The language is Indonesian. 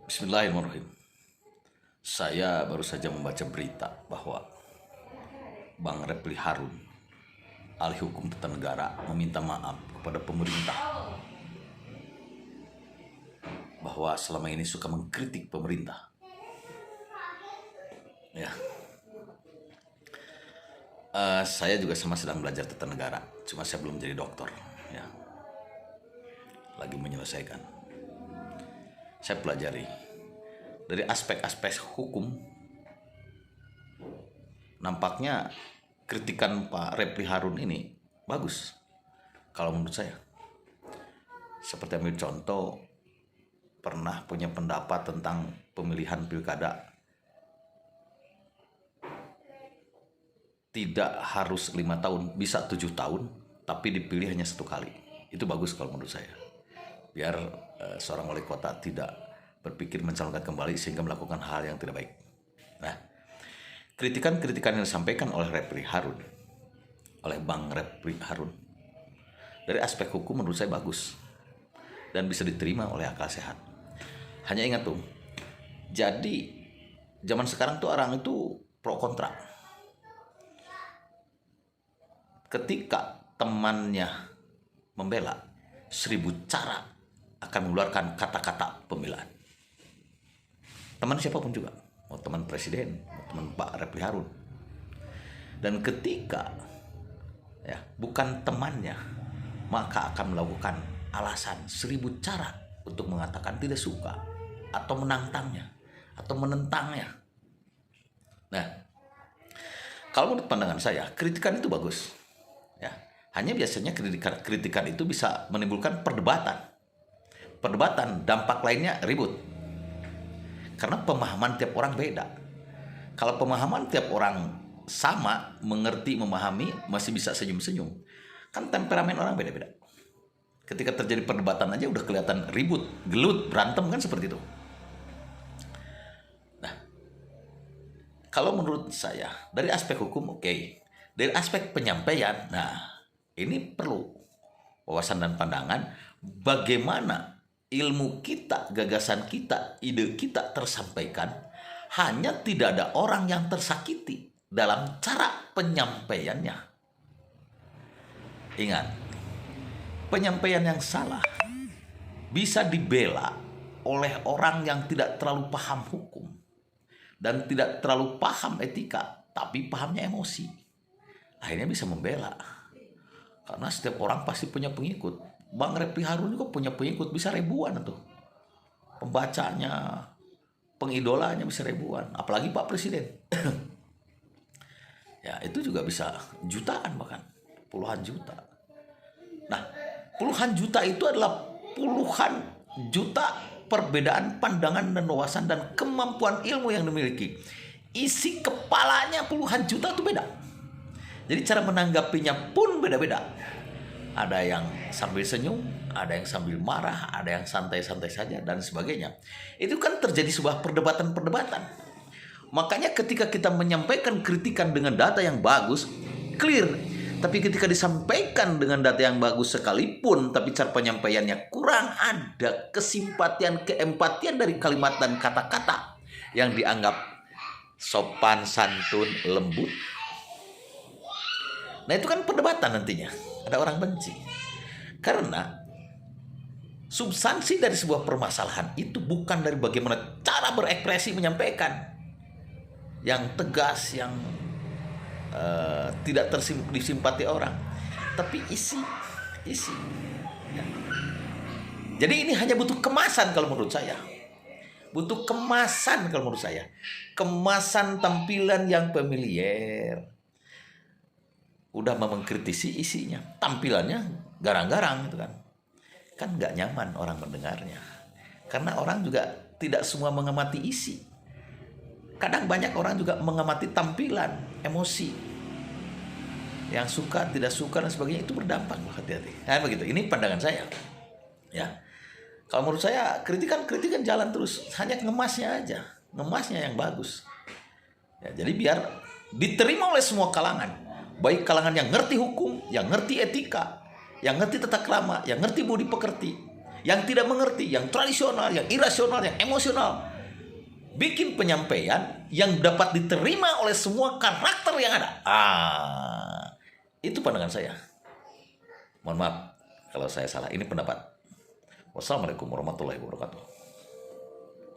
Bismillahirrahmanirrahim. Saya baru saja membaca berita bahwa Bang Refli Harun, ahli hukum tata negara, meminta maaf kepada pemerintah bahwa selama ini suka mengkritik pemerintah. Ya, saya juga sama sedang belajar tata negara, cuma saya belum jadi dokter. Ya, lagi menyelesaikan. Saya pelajari dari aspek-aspek hukum. Nampaknya kritikan Pak Refli Harun ini bagus kalau menurut saya. Seperti ambil contoh, pernah punya pendapat tentang pemilihan pilkada tidak harus 5 tahun, bisa 7 tahun, tapi dipilih hanya 1 kali. Itu bagus kalau menurut saya. Biar seorang wali kota tidak berpikir mencalonkan kembali sehingga melakukan hal yang tidak baik. Nah, kritikan-kritikan yang disampaikan oleh Refli Harun, oleh Bang Refli Harun, dari aspek hukum menurut saya bagus dan bisa diterima oleh akal sehat. Hanya ingat tuh, jadi zaman sekarang tuh orang itu pro kontra. Ketika temannya membela, 1000 cara akan mengeluarkan kata-kata pembelaan. Teman siapapun juga, mau teman presiden, mau teman Pak Refli Harun. Dan ketika bukan temannya, maka akan melakukan alasan 1000 cara untuk mengatakan tidak suka atau menantangnya atau menentangnya. Nah, kalau menurut pandangan saya, kritikan itu bagus. Ya, hanya biasanya kritikan itu bisa menimbulkan perdebatan. Dampak lainnya ribut. Karena pemahaman tiap orang beda. Kalau pemahaman tiap orang sama, mengerti, memahami, masih bisa senyum-senyum. Kan temperamen orang beda-beda. Ketika terjadi perdebatan aja udah kelihatan ribut, gelut, berantem, kan seperti itu. Nah, kalau menurut saya, dari aspek hukum oke. Dari aspek penyampaian, nah ini perlu wawasan dan pandangan bagaimana ilmu kita, gagasan kita, ide kita tersampaikan. Hanya tidak ada orang yang tersakiti dalam cara penyampaiannya. Ingat, penyampaian yang salah bisa dibela oleh orang yang tidak terlalu paham hukum dan tidak terlalu paham etika, tapi pahamnya emosi. Akhirnya bisa membela. Karena setiap orang pasti punya pengikut. Bang Refli Harun juga punya pengikut, bisa ribuan tuh. Pembacanya, pengidolanya bisa ribuan. Apalagi Pak Presiden. Ya, itu juga bisa jutaan, bahkan puluhan juta. Nah, puluhan juta itu adalah puluhan juta perbedaan pandangan dan wawasan dan kemampuan ilmu yang dimiliki. Isi kepalanya puluhan juta itu beda. Jadi cara menanggapinya pun beda-beda. Ada yang sambil senyum, ada yang sambil marah, ada yang santai-santai saja, dan sebagainya. Itu kan terjadi sebuah perdebatan-perdebatan. Makanya ketika kita menyampaikan kritikan dengan data yang bagus, clear. Tapi ketika disampaikan dengan data yang bagus sekalipun, tapi cara penyampaiannya kurang ada kesimpatian, keempatian dari kalimat dan kata-kata yang dianggap sopan, santun, lembut. Nah, itu kan perdebatan nantinya. Ada orang benci. Karena substansi dari sebuah permasalahan itu bukan dari bagaimana cara berekspresi menyampaikan. Yang tegas, yang tidak disimpati orang. Tapi isi. Ya. Jadi ini hanya butuh kemasan kalau menurut saya. Butuh kemasan kalau menurut saya. Kemasan tampilan yang familiar. Udah mengkritisi isinya, tampilannya garang-garang gitu kan nggak nyaman orang mendengarnya. Karena orang juga tidak semua mengamati isi. Kadang banyak orang juga mengamati tampilan, emosi, yang suka, tidak suka dan sebagainya, itu berdampak. Hati-hati. Nah, begitu. Ini pandangan saya. Ya, kalau menurut saya kritikan jalan terus, hanya ngemasnya aja, ngemasnya yang bagus. Ya, jadi biar diterima oleh semua kalangan. Baik kalangan yang ngerti hukum, yang ngerti etika, yang ngerti tata krama, yang ngerti budi pekerti, yang tidak mengerti, yang tradisional, yang irasional, yang emosional. Bikin penyampaian yang dapat diterima oleh semua karakter yang ada. Itu pandangan saya. Mohon maaf kalau saya salah. Ini pendapat. Wassalamualaikum warahmatullahi wabarakatuh.